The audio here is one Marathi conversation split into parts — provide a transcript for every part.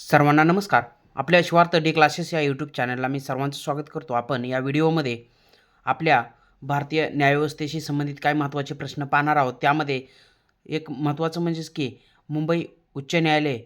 सर्वांना नमस्कार. आपल्या शिवार्थ डे क्लासेस या यूट्यूब चॅनलला मी सर्वांचं स्वागत करतो. आपण या व्हिडिओमध्ये आपल्या भारतीय न्यायव्यवस्थेशी संबंधित काही महत्त्वाचे प्रश्न पाहणार आहोत. त्यामध्ये एक महत्त्वाचं म्हणजेच की मुंबई उच्च न्यायालय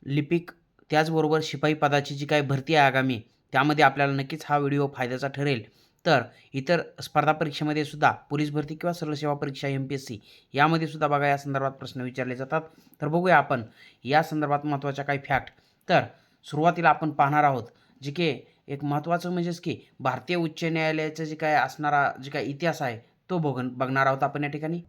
लिपिक त्याचबरोबर शिपाई पदाची जी काही भरती आहे आगामी, त्यामध्ये आपल्याला नक्कीच हा व्हिडिओ फायद्याचा ठरेल. तर इतर स्पर्धा परीक्षेमध्ये सुद्धा पोलीस भरती किंवा सरळ सेवा परीक्षा MPSC यामध्ये सुद्धा बघा या संदर्भात प्रश्न विचारले जातात. तर बघूया आपण या संदर्भात महत्त्वाच्या काही फॅक्ट. तर सुरुवातीला आपण पाहणार आहोत जे की एक महत्त्वाचं म्हणजेच की भारतीय उच्च न्यायालयाचं जे काय असणारा जे काही इतिहास आहे तो बघणार आहोत आपण या ठिकाणी.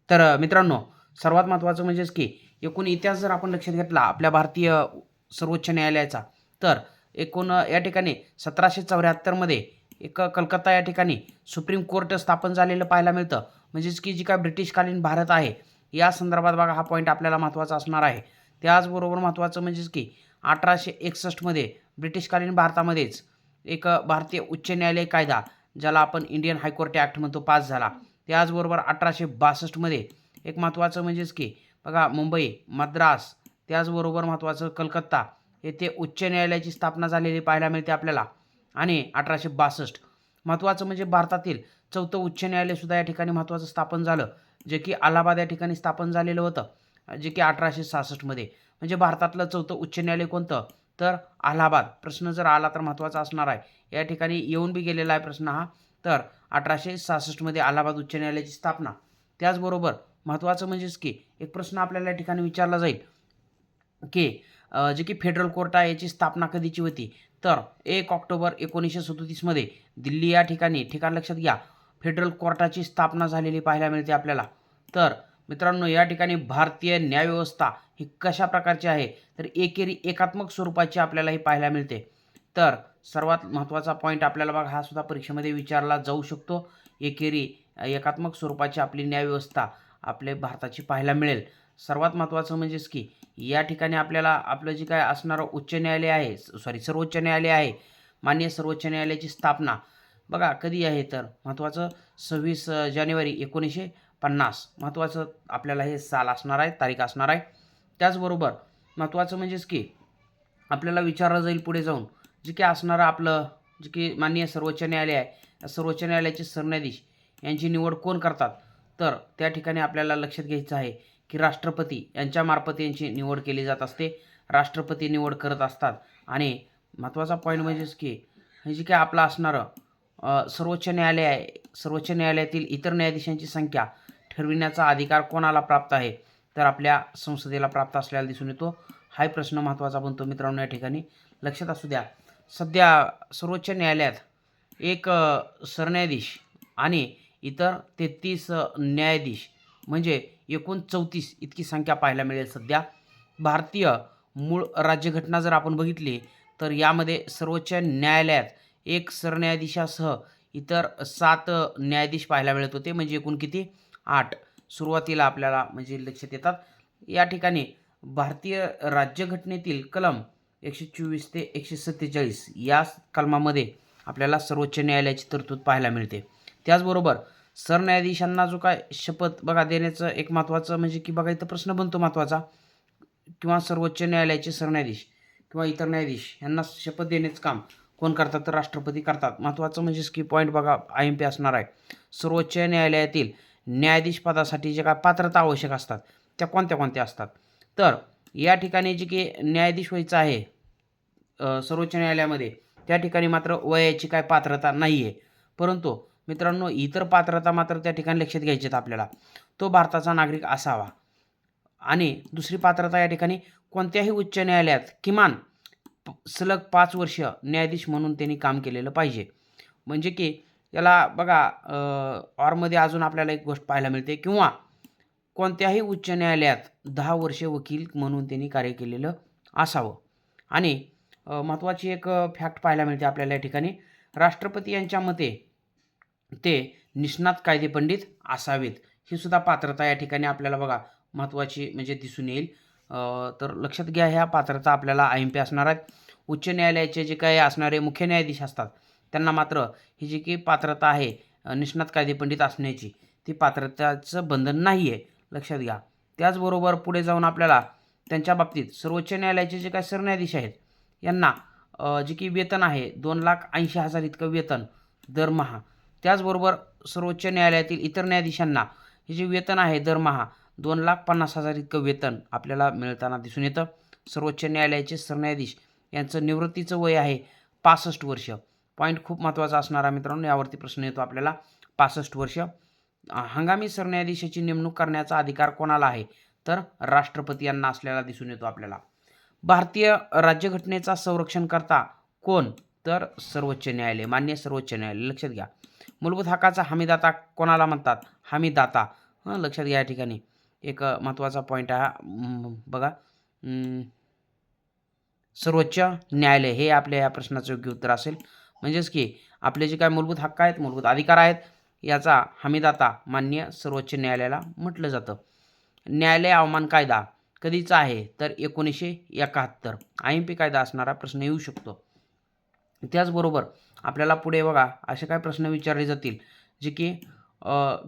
तर मित्रांनो, सर्वात महत्त्वाचं म्हणजेच की एकूण इतिहास जर आपण लक्षात घेतला आपल्या भारतीय सर्वोच्च न्यायालयाचा, तर एकूण या ठिकाणी 1774 मध्ये एक कलकत्ता या ठिकाणी सुप्रीम कोर्ट स्थापन झालेलं पाहायला मिळतं. म्हणजेच की जी काय ब्रिटिशकालीन भारत आहे या संदर्भात बघा हा पॉईंट आपल्याला महत्त्वाचा असणार आहे. त्याचबरोबर महत्त्वाचं म्हणजेच की 1861 मध्ये ब्रिटिशकालीन भारतामध्येच एक भारतीय उच्च न्यायालय कायदा ज्याला आपण इंडियन हायकोर्ट ॲक्ट म्हणतो पास झाला. त्याचबरोबर 1862 मध्ये एक महत्त्वाचं म्हणजेच की बघा मुंबई, मद्रास त्याचबरोबर महत्त्वाचं कलकत्ता येथे उच्च न्यायालयाची स्थापना झालेली पाहायला मिळते आपल्याला. आणि 1862 महत्त्वाचं म्हणजे भारतातील चौथं उच्च न्यायालयसुद्धा या ठिकाणी महत्त्वाचं स्थापन झालं, जे की अलाहाबाद या ठिकाणी स्थापन झालेलं होतं, जे की 1866 मध्ये. म्हणजे भारतातलं चौथं उच्च न्यायालय कोणतं? तर अलाहाबाद. प्रश्न जर आला तर महत्त्वाचा असणार आहे. या ठिकाणी येऊन बी गेलेला आहे प्रश्न हा. तर 1866 मध्ये अलाहाबाद उच्च न्यायालयाची स्थापना. त्याचबरोबर महत्त्वाचं म्हणजेच की एक प्रश्न आपल्याला या ठिकाणी विचारला जाईल की जे की फेडरल कोर्ट आहे याची स्थापना कधीची होती? तर 1 ऑक्टोबर 1937 मध्ये दिल्ली या ठिकाणी, ठिकाण लक्षात घ्या, फेडरल कोर्टाची स्थापना झालेली पाहायला मिळते आपल्याला. तर मित्रांनो, या ठिकाणी भारतीय न्यायव्यवस्था ही कशा प्रकारची आहे? तर एकेरी एकात्मक स्वरूपाची आपल्याला ही पाहायला मिळते. तर सर्वात महत्त्वाचा पॉईंट आपल्याला बघा हा सुद्धा परीक्षेमध्ये विचारला जाऊ शकतो. एकेरी एकात्मक स्वरूपाची आपली न्यायव्यवस्था आपले भारताची पाहायला मिळेल. सर्वात महत्त्वाचं म्हणजेच की या ठिकाणी आपल्याला आपलं जे काय असणारं उच्च न्यायालय आहे, सर्वोच्च न्यायालय आहे, माननीय सर्वोच्च न्यायालयाची स्थापना बघा कधी आहे? तर महत्त्वाचं 26 जानेवारी 1950 महत्त्वाचं आपल्याला हे साल असणार आहे, तारीख असणार आहे. त्याचबरोबर महत्त्वाचं म्हणजेच की आपल्याला विचारलं जाईल पुढे जाऊन जे की असणारं आपलं जे की माननीय सर्वोच्च न्यायालय आहे, या सर्वोच्च न्यायालयाचे सरन्यायाधीश यांची निवड कोण करतात? तर त्या ठिकाणी आपल्याला लक्षात घ्यायचं आहे की राष्ट्रपती यांच्यामार्फत यांची निवड केली जात असते. राष्ट्रपती निवड करत असतात. आणि महत्त्वाचा पॉईंट म्हणजेच की हे जे काही आपलं असणारं सर्वोच्च न्यायालय आहे, सर्वोच्च न्यायालयातील इतर न्यायाधीशांची संख्या ठरविण्याचा अधिकार कोणाला प्राप्त आहे? तर आपल्या संसदेला प्राप्त असलेला दिसून येतो. हाही प्रश्न महत्त्वाचा बनतो मित्रांनो या ठिकाणी लक्षात असू द्या. सध्या सर्वोच्च न्यायालयात एक सरन्यायाधीश आणि इतर 33 न्यायाधीश म्हणजे एकूण 34 इतकी संख्या पाहायला मिळेल सध्या. भारतीय मूळ राज्यघटना जर आपण बघितली तर यामध्ये सर्वोच्च न्यायालयात एक सरन्यायाधीशासह इतर 7 न्यायाधीश पाहायला मिळत होते. म्हणजे एकूण किती? 8 सुरुवातीला आपल्याला म्हणजे लक्षात येतात. या ठिकाणी भारतीय राज्यघटनेतील कलम 124 ते 147 या कलमामध्ये आपल्याला सर्वोच्च न्यायालयाची तरतूद पाहायला मिळते. त्याचबरोबर सरन्यायाधीशांना जो काय शपथ बघा देण्याचं एक महत्त्वाचं म्हणजे की बघा इथं प्रश्न बनतो महत्त्वाचा, किंवा सर्वोच्च न्यायालयाचे सरन्यायाधीश किंवा इतर न्यायाधीश यांना शपथ देण्याचं काम कोण करतात? तर राष्ट्रपती करतात. महत्त्वाचं म्हणजेच की पॉईंट बघा IMP असणार आहे. सर्वोच्च न्यायालयातील न्यायाधीश पदासाठी जे काय पात्रता आवश्यक असतात त्या कोणत्या कोणत्या असतात? तर या ठिकाणी जे की न्यायाधीश व्हायचं आहे सर्वोच्च न्यायालयामध्ये, त्या ठिकाणी मात्र वयाची काय पात्रता नाही आहे. परंतु मित्रांनो इतर पात्रता मात्र त्या ठिकाणी लक्षात घ्यायची आहेत आपल्याला. तो भारताचा नागरिक असावा. आणि दुसरी पात्रता या ठिकाणी कोणत्याही उच्च न्यायालयात किमान सलग 5 वर्ष न्यायाधीश म्हणून त्यांनी काम केलेलं पाहिजे. म्हणजे की याला बघा ऑरमध्ये अजून आपल्याला एक गोष्ट पाहायला मिळते, किंवा कोणत्याही उच्च न्यायालयात 10 वर्षे वकील म्हणून त्यांनी कार्य केलेलं असावं. आणि महत्त्वाची एक फॅक्ट पाहायला मिळते आपल्याला या ठिकाणी, राष्ट्रपती यांच्या मते ते निष्णात कायदेपंडित असावेत. ही सुद्धा पात्रता या ठिकाणी आपल्याला बघा महत्त्वाची म्हणजे दिसून येईल. तर लक्षात घ्या ह्या पात्रता आपल्याला IMP असणार आहेत. उच्च न्यायालयाचे जे काही असणारे मुख्य न्यायाधीश असतात त्यांना मात्र ही जी की पात्रता आहे निष्णात कायदेपंडित असण्याची, ती पात्रताचं बंधन नाही आहे, लक्षात घ्या. त्याचबरोबर पुढे जाऊन आपल्याला त्यांच्या बाबतीत सर्वोच्च न्यायालयाचे जे काही सरन्यायाधीश आहेत यांना जे की वेतन आहे 2,80,000 इतकं वेतन दरमहा. त्याचबरोबर सर्वोच्च न्यायालयातील इतर न्यायाधीशांना हे जे वेतन आहे दरमहा 2,50,000 इतकं वेतन आपल्याला मिळताना दिसून येतं. सर्वोच्च न्यायालयाचे सरन्यायाधीश यांचं निवृत्तीचं वय आहे 65 वर्ष. पॉईंट खूप महत्त्वाचा असणारा मित्रांनो, यावरती प्रश्न येतो आपल्याला. 65 वर्ष. हंगामी सरन्यायाधीशाची नेमणूक करण्याचा अधिकार कोणाला आहे? तर राष्ट्रपती यांना असलेला दिसून येतो आपल्याला. भारतीय राज्यघटनेचा संरक्षणकर्ता कोण? तर सर्वोच्च न्यायालय, माननीय सर्वोच्च न्यायालय. लक्षात घ्या. मूलभूत हक्काचा हमीदाता कोणाला म्हणतात? हमीदाता. लक्षात घ्या या ठिकाणी एक महत्त्वाचा पॉईंट आहे बघा. सर्वोच्च न्यायालय हे आपल्या या प्रश्नाचं योग्य उत्तर असेल. म्हणजेच की आपले जे काय मूलभूत हक्क आहेत, मूलभूत अधिकार आहेत, याचा हमीदाता माननीय सर्वोच्च न्यायालयाला म्हटलं जातं. न्यायालय अवमान कायदा कधीचा आहे? तर 1971. IMP कायदा असणारा प्रश्न येऊ शकतो. त्याचबरोबर आपल्याला पुढे बघा असे काय प्रश्न विचारले जातील जे की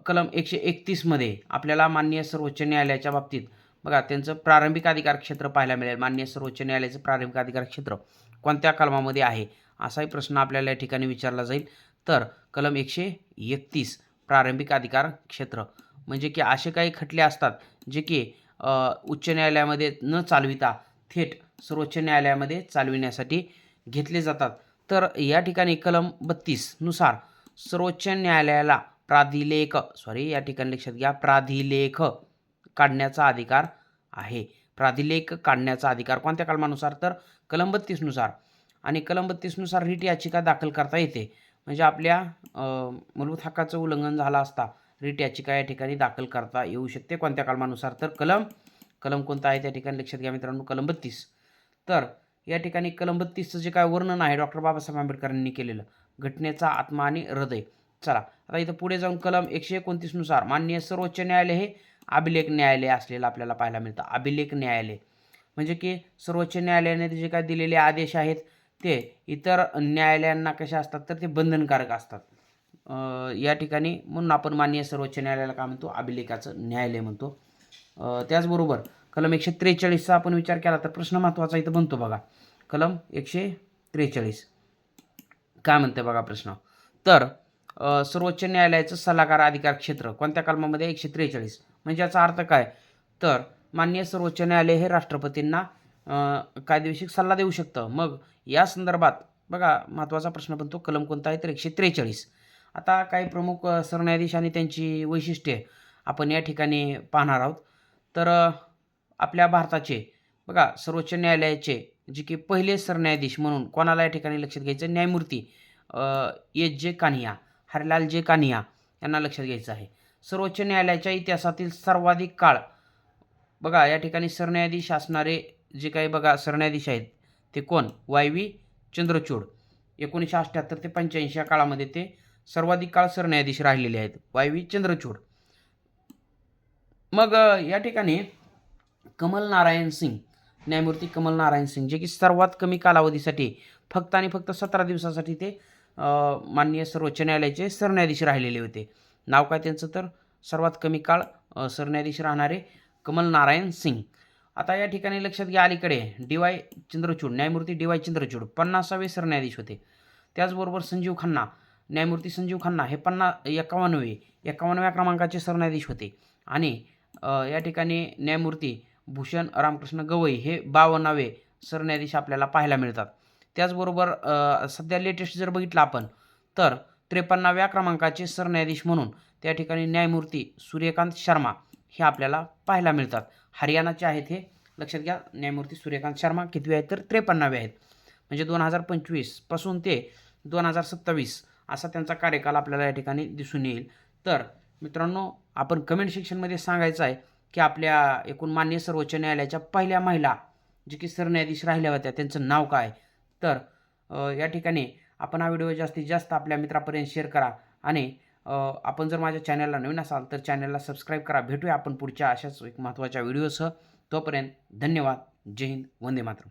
कलम 131 मध्ये आपल्याला माननीय सर्वोच्च न्यायालयाच्या बाबतीत बघा त्यांचं प्रारंभिक अधिकार क्षेत्र पाहायला मिळेल. माननीय सर्वोच्च न्यायालयाचं प्रारंभिक अधिकार क्षेत्र कोणत्या कलमामध्ये आहे असाही प्रश्न आपल्याला या ठिकाणी विचारला जाईल. तर कलम 131 प्रारंभिक अधिकार क्षेत्र म्हणजे की असे काही खटले असतात जे की उच्च न्यायालयामध्ये न चालविता थेट सर्वोच्च न्यायालयामध्ये चालविण्यासाठी घेतले जातात. तर या ठिकाणी कलम 32 नुसार सर्वोच्च न्यायालयाला या ठिकाणी लक्षात घ्या प्राधिलेख काढण्याचा अधिकार आहे. प्राधिलेख काढण्याचा अधिकार कोणत्या कलमानुसार? तर कलम 32 नुसार. आणि कलम 32 नुसार रिट याचिका दाखल करता येते. म्हणजे आपल्या मूलभूत हक्काचं उल्लंघन झालं असता रिट याचिका या ठिकाणी दाखल करता येऊ शकते. कोणत्या कलमानुसार? तर कलम कोणता आहे त्या ठिकाणी लक्षात घ्या मित्रांनो, कलम 32. तर या ठिकाणी कलम 32चं जे काय वर्णन आहे डॉक्टर बाबासाहेब आंबेडकरांनी केलेलं, घटनेचा आत्मा आणि हृदय. चला आता इथं पुढे जाऊन कलम 129 नुसार माननीय सर्वोच्च न्यायालय हे अभिलेख न्यायालय असलेलं आपल्याला पाहायला मिळतं. अभिलेख न्यायालय म्हणजे की सर्वोच्च न्यायालयाने जे काय दिलेले आदेश आहेत ते इतर न्यायालयांना कशा असतात तर ते बंधनकारक असतात. या ठिकाणी म्हणून आपण माननीय सर्वोच्च न्यायालयाला काय म्हणतो? अभिलेखाचं न्यायालय म्हणतो. त्याचबरोबर कलम 143चा आपण विचार केला तर प्रश्न महत्त्वाचा इथं बनतो बघा. कलम 143 काय म्हणते बघा प्रश्न. तर सर्वोच्च न्यायालयाचं सल्लागार अधिकार क्षेत्र कोणत्या कलमामध्ये? 143. म्हणजे याचा अर्थ काय? तर माननीय सर्वोच्च न्यायालय हे राष्ट्रपतींना कायदेविषयक सल्ला देऊ शकतं. मग या संदर्भात बघा महत्त्वाचा प्रश्न बनतो. कलम कोणता आहे? तर 143. आता काही प्रमुख सरन्यायाधीश आणि त्यांची वैशिष्ट्ये आपण या ठिकाणी पाहणार आहोत. तर आपल्या भारताचे बघा सर्वोच्च न्यायालयाचे जे की पहिले सरन्यायाधीश म्हणून कोणाला या ठिकाणी लक्षात घ्यायचं? न्यायमूर्ती एच.जे. कान्हिया, हरिलाल जे कान्हिया यांना लक्षात घ्यायचं आहे. सर्वोच्च न्यायालयाच्या इतिहासातील सर्वाधिक काळ बघा या ठिकाणी सरन्यायाधीश असणारे जे काही बघा सरन्यायाधीश आहेत ते कोण? वाय.व्ही. चंद्रचूड. 1978 ते 85 या काळामध्ये ते सर्वाधिक काळ सरन्यायाधीश राहिलेले आहेत, वाय.व्ही. चंद्रचूड. मग या ठिकाणी कमल नारायण सिंग, न्यायमूर्ती कमल नारायण सिंग जे की सर्वात कमी कालावधीसाठी फक्त आणि फक्त 17 दिवसासाठी ते माननीय सर्वोच्च न्यायालयाचे सरन्यायाधीश राहिलेले होते. नाव काय त्यांचं? तर सर्वात कमी काळ सरन्यायाधीश राहणारे कमल नारायण सिंग. आता या ठिकाणी लक्षात घ्या अलीकडे डी.वाय. चंद्रचूड, न्यायमूर्ती डी.वाय. चंद्रचूड 50वे सरन्यायाधीश होते. त्याचबरोबर संजीव खन्ना, न्यायमूर्ती संजीव खन्ना हे 51व्या क्रमांकाचे सरन्यायाधीश होते. आणि या ठिकाणी न्यायमूर्ती भूषण रामकृष्ण गवई हे 52वे सरन्यायाधीश आपल्याला पाहायला मिळतात. त्याचबरोबर सध्या लेटेस्ट जर बघितलं आपण तर 53व्या क्रमांकाचे सरन्यायाधीश म्हणून त्या ठिकाणी न्यायमूर्ती सूर्यकांत शर्मा हे आपल्याला पाहायला मिळतात. हरियाणाचे आहेत हे लक्षात घ्या. न्यायमूर्ती सूर्यकांत शर्मा कितवे आहेत? तर 53वे आहेत. म्हणजे 2025 पासून ते 2027 असा त्यांचा कार्यकाल आपल्याला या ठिकाणी दिसून येईल. तर मित्रांनो आपण कमेंट सेक्शनमध्ये सांगायचं आहे की आपल्या एकूण माननीय सर्वोच्च न्यायालयाच्या पहिल्या महिला जे की सरन्यायाधीश राहिल्या होत्या त्यांचं नाव काय? तर या ठिकाणी आपण हा व्हिडिओ जास्तीत जास्त आपल्या मित्रापर्यंत शेअर करा. आणि आपण जर माझ्या चॅनलला नवीन असाल तर चॅनलला सबस्क्राईब करा. भेटूया आपण पुढच्या अशाच एक महत्त्वाच्या व्हिडिओसह. तोपर्यंत धन्यवाद. जय हिंद. वंदे मातरम.